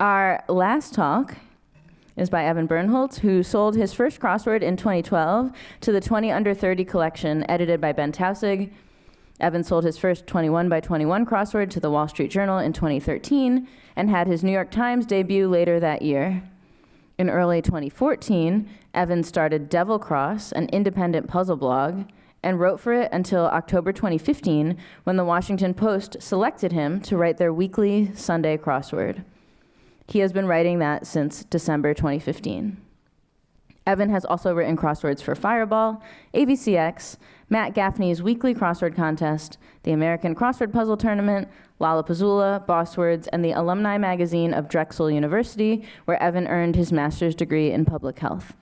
Our last talk is by Evan Birnholz, who sold his first crossword in 2012 to the 20 Under 30 collection, edited by Ben Tausig. Evan sold his first 21 by 21 crossword to the Wall Street Journal in 2013 and had his New York Times debut later that year. In early 2014, Evan started Devil Cross, an independent puzzle blog, and wrote for it until October 2015, when the Washington Post selected him to write their weekly Sunday crossword. He has been writing that since December 2015. Evan has also written crosswords for Fireball, ABCX, Matt Gaffney's weekly crossword contest, the American Crossword Puzzle Tournament, Lollapuzzoola, Bosswords, and the alumni magazine of Drexel University, where Evan earned his master's degree in public health.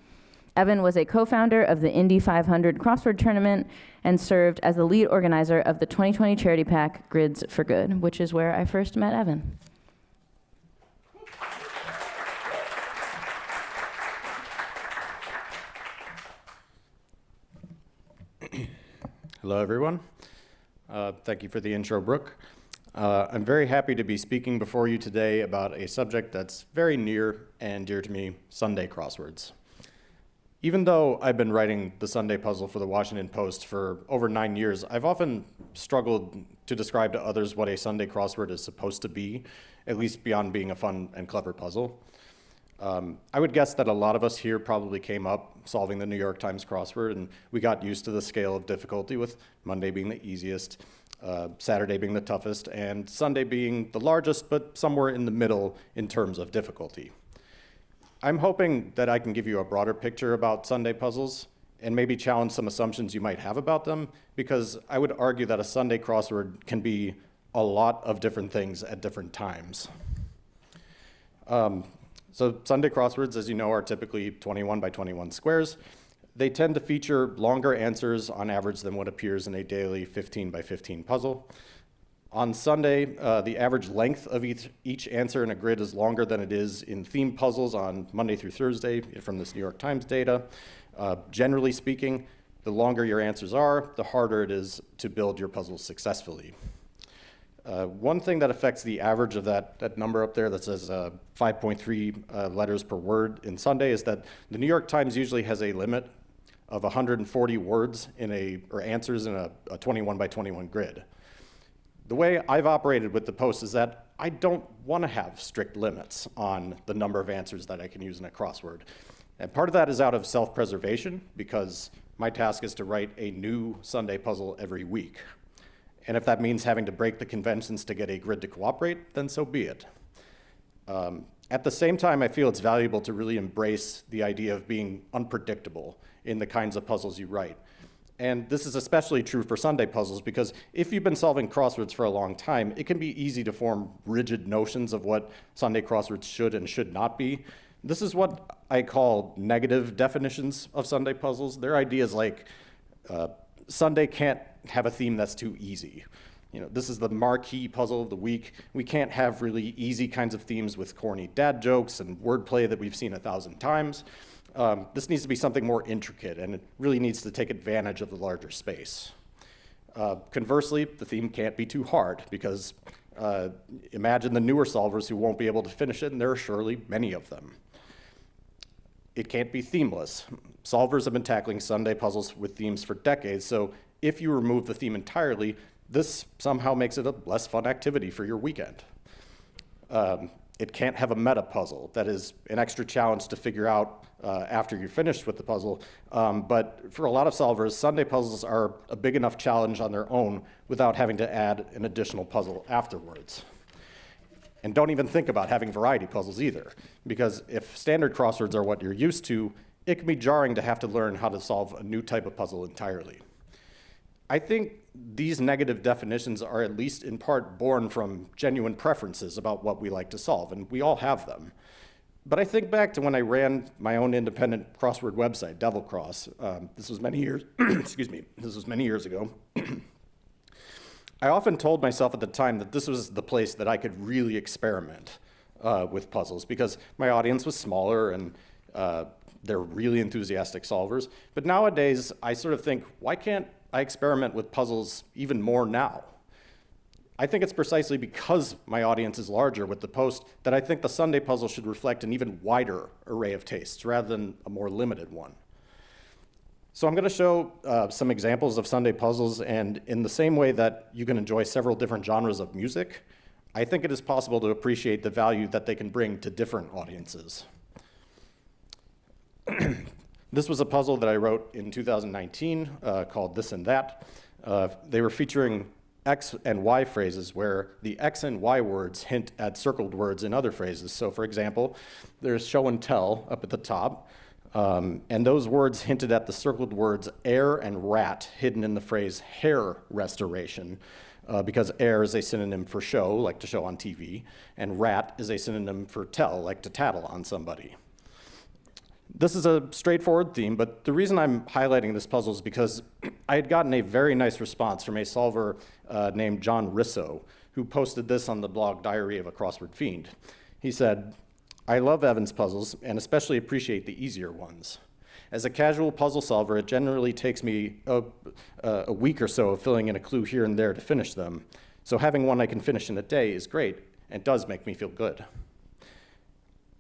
Evan was a co-founder of the Indy 500 crossword tournament and served as the lead organizer of the 2020 charity pack Grids for Good, which is where I first met Evan. Hello, everyone. Thank you for the intro, Brooke. I'm very happy to be speaking before you today about a subject that's very near and dear to me, Sunday crosswords. Even though I've been writing the Sunday puzzle for the Washington Post for over 9 years, I've often struggled to describe to others what a Sunday crossword is supposed to be, at least beyond being a fun and clever puzzle. I would guess that a lot of us here probably came up solving the New York Times crossword, and we got used to the scale of difficulty, with Monday being the easiest, Saturday being the toughest, and Sunday being the largest, but somewhere in the middle in terms of difficulty. I'm hoping that I can give you a broader picture about Sunday puzzles and maybe challenge some assumptions you might have about them, because I would argue that a Sunday crossword can be a lot of different things at different times. So Sunday crosswords, as you know, are typically 21 by 21 squares. They tend to feature longer answers on average than what appears in a daily 15 by 15 puzzle. On Sunday, the average length of each answer in a grid is longer than it is in themed puzzles on Monday through Thursday from this New York Times data. Generally speaking, the longer your answers are, the harder it is to build your puzzles successfully. One thing that affects the average of that number up there that says 5.3 letters per word in Sunday is that the New York Times usually has a limit of 140 words or answers in a 21 by 21 grid. The way I've operated with the Post is that I don't want to have strict limits on the number of answers that I can use in a crossword. And part of that is out of self-preservation, because my task is to write a new Sunday puzzle every week. And if that means having to break the conventions to get a grid to cooperate, then so be it. At the same time, I feel it's valuable to really embrace the idea of being unpredictable in the kinds of puzzles you write. And this is especially true for Sunday puzzles, because if you've been solving crosswords for a long time, it can be easy to form rigid notions of what Sunday crosswords should and should not be. This is what I call negative definitions of Sunday puzzles. They're ideas like Sunday can't have a theme that's too easy. This is the marquee puzzle of the week. We can't have really easy kinds of themes with corny dad jokes and wordplay that we've seen 1,000 times. This needs to be something more intricate, and it really needs to take advantage of the larger space. Conversely, the theme can't be too hard, because imagine the newer solvers who won't be able to finish it, and there are surely many of them. It can't be themeless. Solvers have been tackling Sunday puzzles with themes for decades, so if you remove the theme entirely, this somehow makes it a less fun activity for your weekend. It can't have a meta puzzle, that is an extra challenge to figure out after you're finished with the puzzle. But for a lot of solvers, Sunday puzzles are a big enough challenge on their own without having to add an additional puzzle afterwards. And don't even think about having variety puzzles either, because if standard crosswords are what you're used to, it can be jarring to have to learn how to solve a new type of puzzle entirely. I think these negative definitions are at least in part born from genuine preferences about what we like to solve, and we all have them. But I think back to when I ran my own independent crossword website, Devil Cross. This was many years, this was many years ago. I often told myself at the time that this was the place that I could really experiment with puzzles, because my audience was smaller and they're really enthusiastic solvers. But nowadays, I sort of think, why can't I experiment with puzzles even more now? I think it's precisely because my audience is larger with the post that I think the Sunday puzzle should reflect an even wider array of tastes rather than a more limited one. So I'm going to show some examples of Sunday puzzles, and in the same way that you can enjoy several different genres of music, I think it is possible to appreciate the value that they can bring to different audiences. This was a puzzle that I wrote in 2019 called This and That. They were featuring X and Y phrases where the X and Y words hint at circled words in other phrases. So for example, there's show and tell up at the top, and those words hinted at the circled words air and rat hidden in the phrase hair restoration, because air is a synonym for show, like to show on TV, and rat is a synonym for tell, like to tattle on somebody. This is a straightforward theme, but the reason I'm highlighting this puzzle is because I had gotten a very nice response from a solver named John Risso, who posted this on the blog Diary of a Crossword Fiend. He said, "I love Evan's puzzles and especially appreciate the easier ones. As a casual puzzle solver, it generally takes me a week or so of filling in a clue here and there to finish them. So having one I can finish in a day is great and does make me feel good."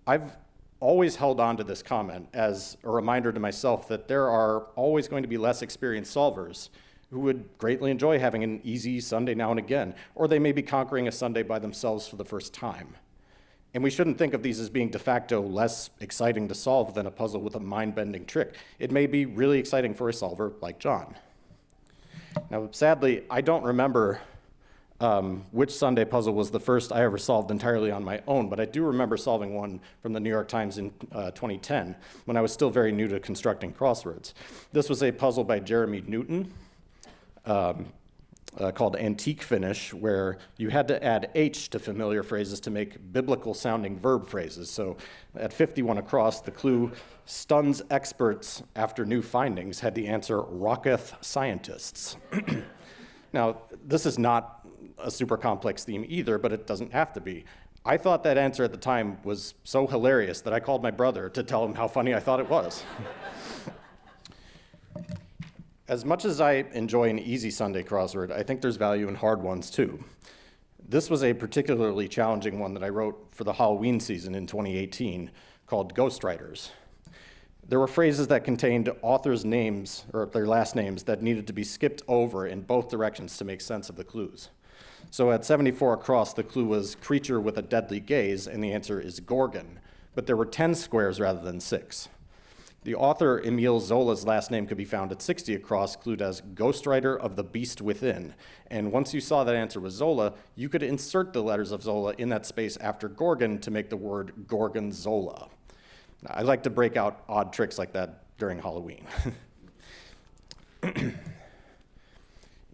I've always held on to this comment as a reminder to myself that there are always going to be less experienced solvers who would greatly enjoy having an easy Sunday now and again, or they may be conquering a Sunday by themselves for the first time. And we shouldn't think of these as being de facto less exciting to solve than a puzzle with a mind-bending trick. It may be really exciting for a solver like John. Now, sadly, I don't remember which Sunday puzzle was the first I ever solved entirely on my own, but I do remember solving one from the New York Times in 2010, when I was still very new to constructing crosswords. This was a puzzle by Jeremy Newton called Antique Finish, where you had to add H to familiar phrases to make biblical-sounding verb phrases. So at 51 across, the clue, "stuns experts after new findings," had the answer, "rocketh scientists." Now, this is not a super complex theme either, but it doesn't have to be. I thought that answer at the time was so hilarious that I called my brother to tell him how funny I thought it was. As much as I enjoy an easy Sunday crossword, I think there's value in hard ones too. This was a particularly challenging one that I wrote for the Halloween season in 2018 called Ghostwriters. There were phrases that contained authors' names, or their last names, that needed to be skipped over in both directions to make sense of the clues. So at 74 across, the clue was creature with a deadly gaze, and the answer is Gorgon, but there were 10 squares rather than 6. The author Emile Zola's last name could be found at 60 across, clued as ghostwriter of the beast within. And once you saw that answer was Zola, you could insert the letters of Zola in that space after Gorgon to make the word Gorgonzola. I like to break out odd tricks like that during Halloween.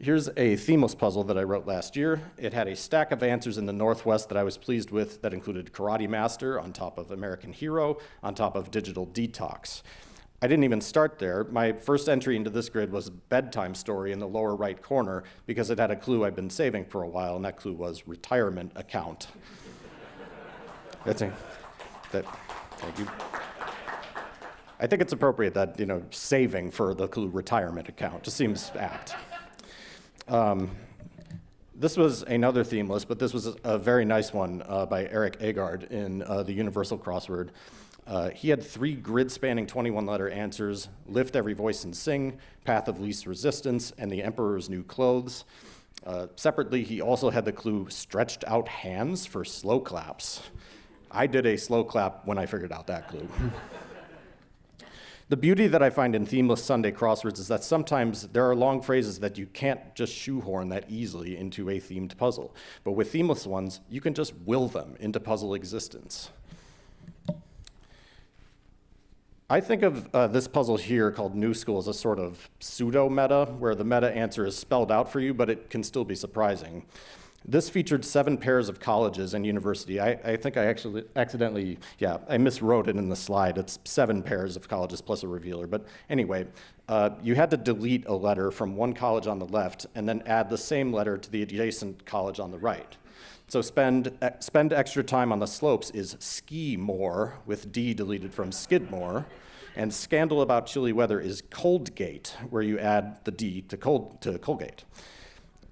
Here's a themeless puzzle that I wrote last year. It had a stack of answers in the Northwest that I was pleased with that included Karate Master on top of American Hero, on top of Digital Detox. I didn't even start there. My first entry into this grid was Bedtime Story in the lower right corner because it had a clue I'd been saving for a while, and that clue was retirement account. Thank you. I think it's appropriate that, saving for the clue retirement account just seems apt. This was another themeless, but this was a very nice one by Eric Agard in the Universal Crossword. He had 3 grid-spanning 21-letter answers: Lift Every Voice and Sing, Path of Least Resistance, and The Emperor's New Clothes. Separately, he also had the clue Stretched Out Hands for slow claps. I did a slow clap when I figured out that clue. The beauty that I find in themeless Sunday crosswords is that sometimes there are long phrases that you can't just shoehorn that easily into a themed puzzle. But with themeless ones, you can just will them into puzzle existence. I think of this puzzle here called New School as a sort of pseudo-meta, where the meta answer is spelled out for you, but it can still be surprising. This featured 7 pairs of colleges and university. I think I actually accidentally, I miswrote it in the slide. It's 7 pairs of colleges plus a revealer. But anyway, you had to delete a letter from one college on the left and then add the same letter to the adjacent college on the right. So spend extra time on the slopes is ski more, with D deleted from Skidmore. And scandal about chilly weather is Coldgate, where you add the D to Colgate.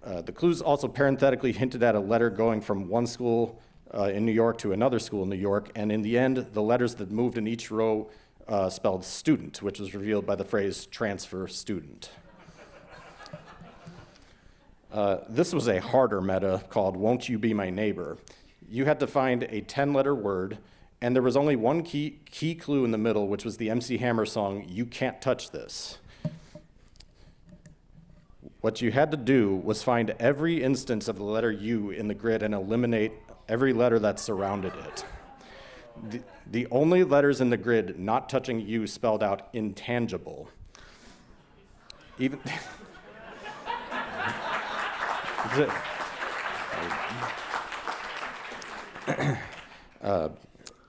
The clues also parenthetically hinted at a letter going from one school in New York to another school in New York, and in the end, the letters that moved in each row spelled student, which was revealed by the phrase transfer student. This was a harder meta called Won't You Be My Neighbor. You had to find a 10-letter word, and there was only one key clue in the middle, which was the MC Hammer song, You Can't Touch This. What you had to do was find every instance of the letter U in the grid and eliminate every letter that surrounded it. The only letters in the grid not touching U spelled out intangible. Even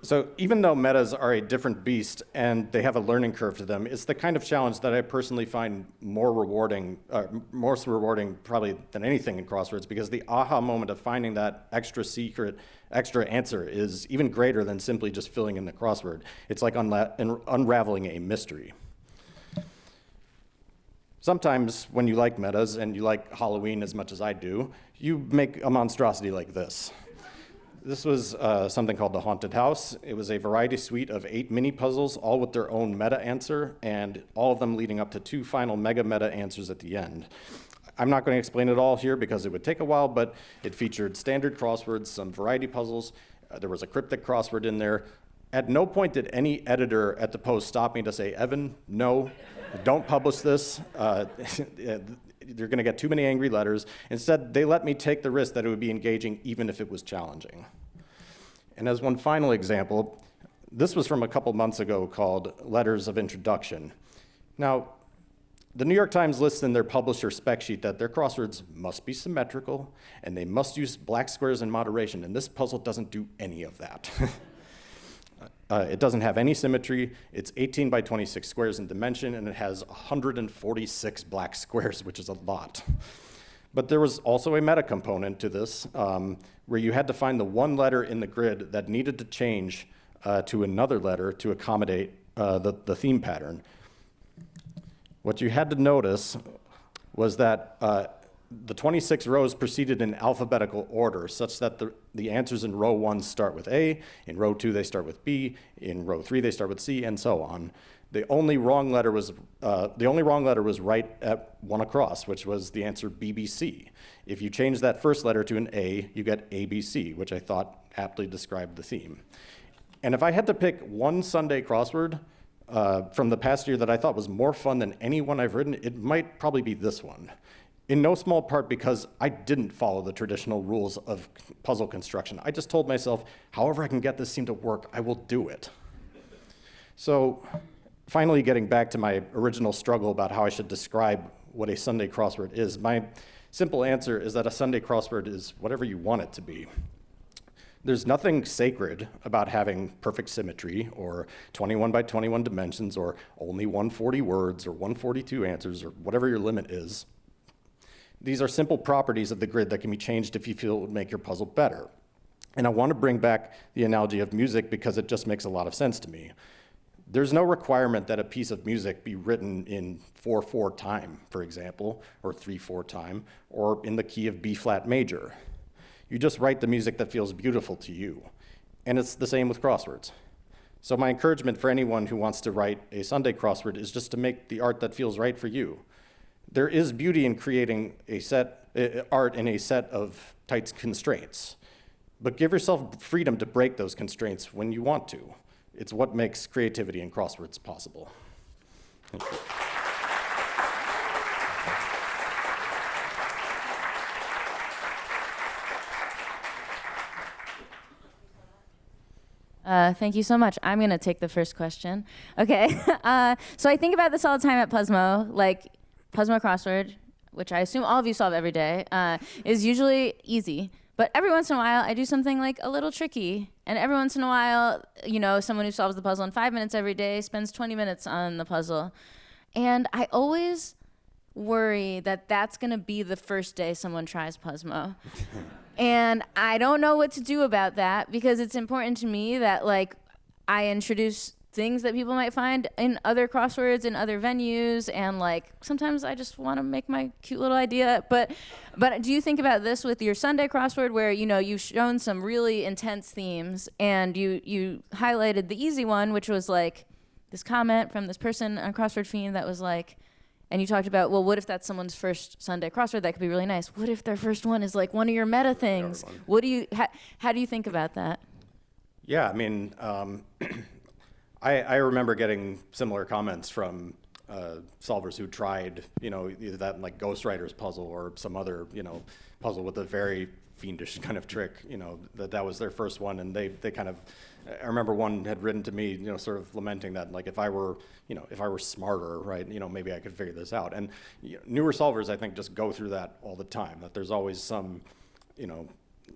So even though metas are a different beast and they have a learning curve to them, it's the kind of challenge that I personally find more rewarding probably than anything in crosswords, because the aha moment of finding that extra answer is even greater than simply just filling in the crossword. It's like unraveling a mystery. Sometimes when you like metas and you like Halloween as much as I do, you make a monstrosity like this. This was something called the Haunted House. It was a variety suite of 8 mini puzzles, all with their own meta answer, and all of them leading up to 2 final mega meta answers at the end. I'm not going to explain it all here because it would take a while, but it featured standard crosswords, some variety puzzles. There was a cryptic crossword in there. At no point did any editor at the Post stop me to say, Evan, no, don't publish this. You're going to get too many angry letters. Instead, they let me take the risk that it would be engaging even if it was challenging. And as one final example, this was from a couple months ago called Letters of Introduction. Now, the New York Times lists in their publisher spec sheet that their crosswords must be symmetrical and they must use black squares in moderation, and this puzzle doesn't do any of that. It doesn't have any symmetry. It's 18 by 26 squares in dimension, and it has 146 black squares, which is a lot. But there was also a meta component to this, where you had to find the one letter in the grid that needed to change to another letter to accommodate the theme pattern. What you had to notice was that the 26 rows proceeded in alphabetical order, such that the answers in row 1 start with A, in row 2 they start with B, in row 3 they start with C, and so on. The only wrong letter was right at 1 across, which was the answer BBC. If you change that first letter to an A, you get ABC, which I thought aptly described the theme. And if I had to pick one Sunday crossword from the past year that I thought was more fun than any one I've written, it might probably be this one. In no small part because I didn't follow the traditional rules of puzzle construction. I just told myself, however I can get this scene to work, I will do it. So finally getting back to my original struggle about how I should describe what a Sunday crossword is, my simple answer is that a Sunday crossword is whatever you want it to be. There's nothing sacred about having perfect symmetry or 21 by 21 dimensions or only 140 words or 142 answers or whatever your limit is. These are simple properties of the grid that can be changed if you feel it would make your puzzle better. And I want to bring back the analogy of music because it just makes a lot of sense to me. There's no requirement that a piece of music be written in 4/4 time, for example, or 3/4 time, or in the key of B flat major. You just write the music that feels beautiful to you. And it's the same with crosswords. So my encouragement for anyone who wants to write a Sunday crossword is just to make the art that feels right for you. There is beauty in creating art in a set of tight constraints, but give yourself freedom to break those constraints when you want to. It's what makes creativity in crosswords possible. Thank you. Thank you so much. I'm going to take the first question. Okay. So I think about this all the time at Puzzmo, like Puzzmo crossword, which I assume all of you solve every day, is usually easy. But every once in a while, I do something like a little tricky. And every once in a while, someone who solves the puzzle in 5 minutes every day spends 20 minutes on the puzzle. And I always worry that that's going to be the first day someone tries Puzzmo. And I don't know what to do about that because it's important to me that I introduce things that people might find in other crosswords in other venues, and like sometimes I just want to make my cute little idea. But do you think about this with your Sunday crossword, where you've shown some really intense themes, and you highlighted the easy one, which was like this comment from this person on Crossword Fiend that was like, and you talked about, well, what if that's someone's first Sunday crossword? That could be really nice. What if their first one is like one of your meta things? What do you how do you think about that? Yeah, I mean, I remember getting similar comments from solvers who tried, either that like Ghostwriter's puzzle or some other, puzzle with a very fiendish kind of trick, that was their first one, and they kind of, I remember one had written to me, sort of lamenting that, like, if I were smarter, right, maybe I could figure this out. And newer solvers, I think, just go through that all the time, that there's always some,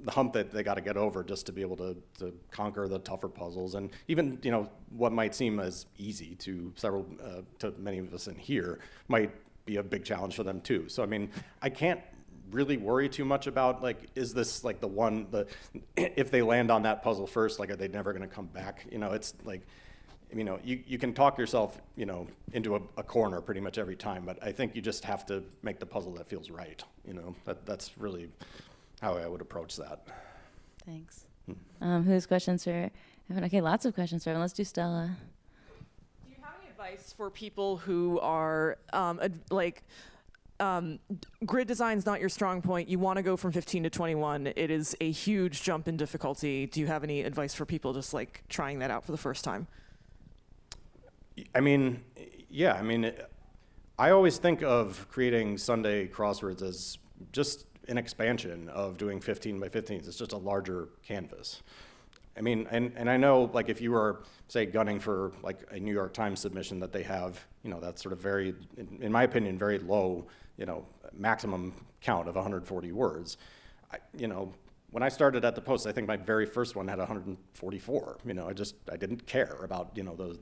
the hump that they got to get over just to be able to conquer the tougher puzzles. And even, what might seem as easy to many of us in here might be a big challenge for them too. So, I mean, I can't really worry too much about, like, is this like if they land on that puzzle first, like, are they never going to come back? It's like, you can talk yourself, into a corner pretty much every time, but I think you just have to make the puzzle that feels right. That's really how I would approach that. Thanks. Whose questions are Evan? Okay, lots of questions for Evan. Let's do Stella. Do you have any advice for people who are grid design's not your strong point? You want to go from 15 to 21. It is a huge jump in difficulty. Do you have any advice for people just like trying that out for the first time? I mean, yeah. I mean, I always think of creating Sunday crosswords as just an expansion of doing 15 by 15s. It's just a larger canvas. I mean, and I know, like, if you were, say, gunning for like a New York Times submission that they have, that's sort of very, in my opinion, very low, maximum count of 140 words. When I started at the Post, I think my very first one had 144. I didn't care about,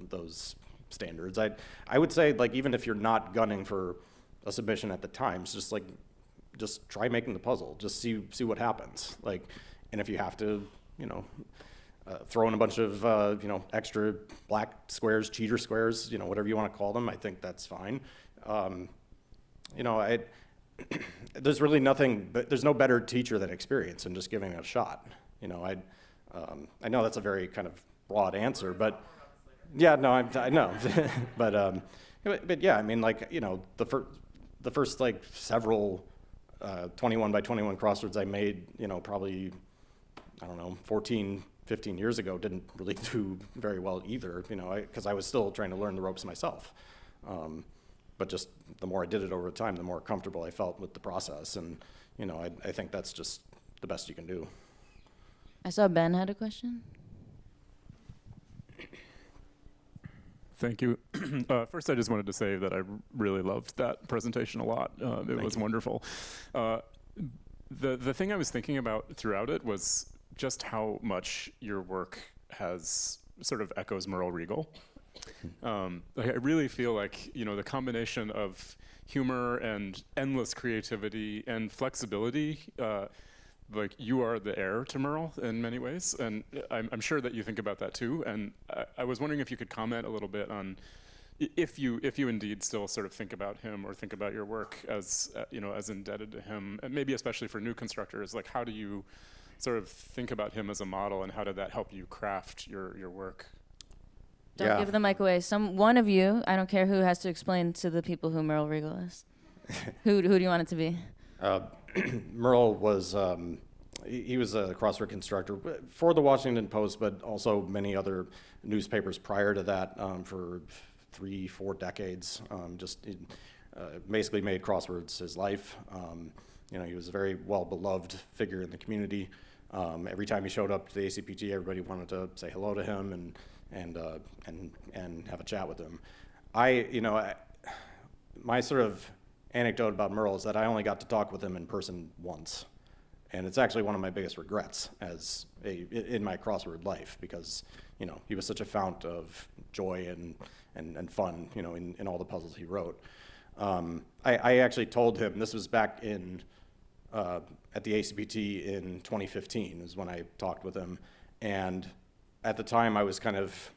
those standards. I would say, like, even if you're not gunning for a submission at the Times, just try making the puzzle. Just see what happens. Like, and if you have to, throw in a bunch of extra black squares, cheater squares, whatever you want to call them, I think that's fine. There's really nothing, but there's no better teacher than experience and just giving it a shot. I know that's a very kind of broad answer, but yeah, no, I know, but yeah, I mean, like, the first like several 21 by 21 crosswords I made, probably, I don't know, 14, 15 years ago didn't really do very well either, because I was still trying to learn the ropes myself. But just the more I did it over time, the more comfortable I felt with the process. And, I think that's just the best you can do. I saw Ben had a question. Thank you. First, I just wanted to say that I really loved that presentation a lot. It was wonderful. The thing I was thinking about throughout it was just how much your work has sort of echoes Merle Regal. I really feel like, the combination of humor and endless creativity and flexibility, like, you are the heir to Merle in many ways, and I'm sure that you think about that too. And I was wondering if you could comment a little bit on if you indeed still sort of think about him or think about your work as as indebted to him, and maybe especially for new constructors, like, how do you sort of think about him as a model, and how did that help you craft your work? Don't give the mic away. One of you, I don't care who, has to explain to the people who Merle Regal is. Who do you want it to be? Merle was, he was a crossword constructor for the Washington Post, but also many other newspapers prior to that, for 3-4 decades. Basically made crosswords his life. He was a very well-beloved figure in the community. Every time he showed up to the ACPT, everybody wanted to say hello to him and have a chat with him. My sort of anecdote about Merle is that I only got to talk with him in person once, and it's actually one of my biggest regrets in my crossword life, because he was such a fount of joy and fun in all the puzzles he wrote. I actually told him, this was back in at the ACPT in 2015 is when I talked with him, and at the time I was kind of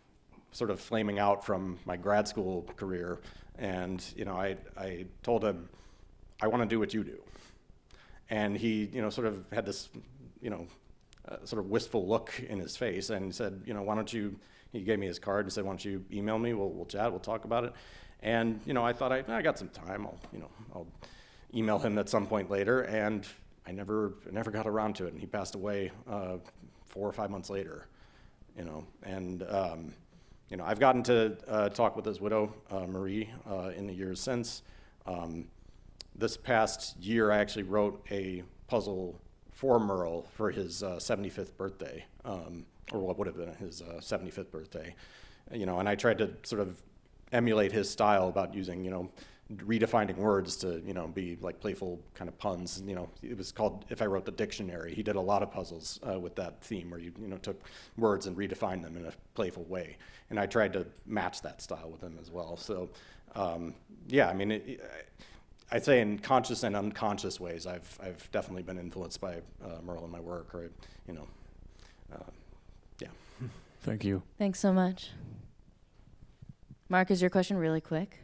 sort of flaming out from my grad school career. And, you know, I told him, I want to do what you do. And he, you know, sort of had this, you know, sort of wistful look in his face, and he said, you know, why don't you, he gave me his card and said, why don't you email me, we'll chat, we'll talk about it. And, you know, I thought I got some time, I'll email him at some point later, and I never got around to it, and he passed away 4 or 5 months later, you know. And, you know, I've gotten to talk with his widow, Marie, in the years since. This past year, I actually wrote a puzzle for Merle for his 75th birthday, or what would have been his 75th birthday, you know, and I tried to sort of emulate his style about using, you know, redefining words to, you know, be like playful kind of puns. You know, it was called If I Wrote the Dictionary. He did a lot of puzzles with that theme where you know, took words and redefined them in a playful way, and I tried to match that style with him as well. So, yeah, I mean, I'd say in conscious and unconscious ways, I've definitely been influenced by Merle in my work, or, you know, yeah. Thank you. Thanks so much. Mark, is your question really quick?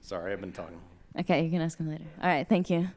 Sorry, I've been talking. Okay, you can ask him later. All right, thank you.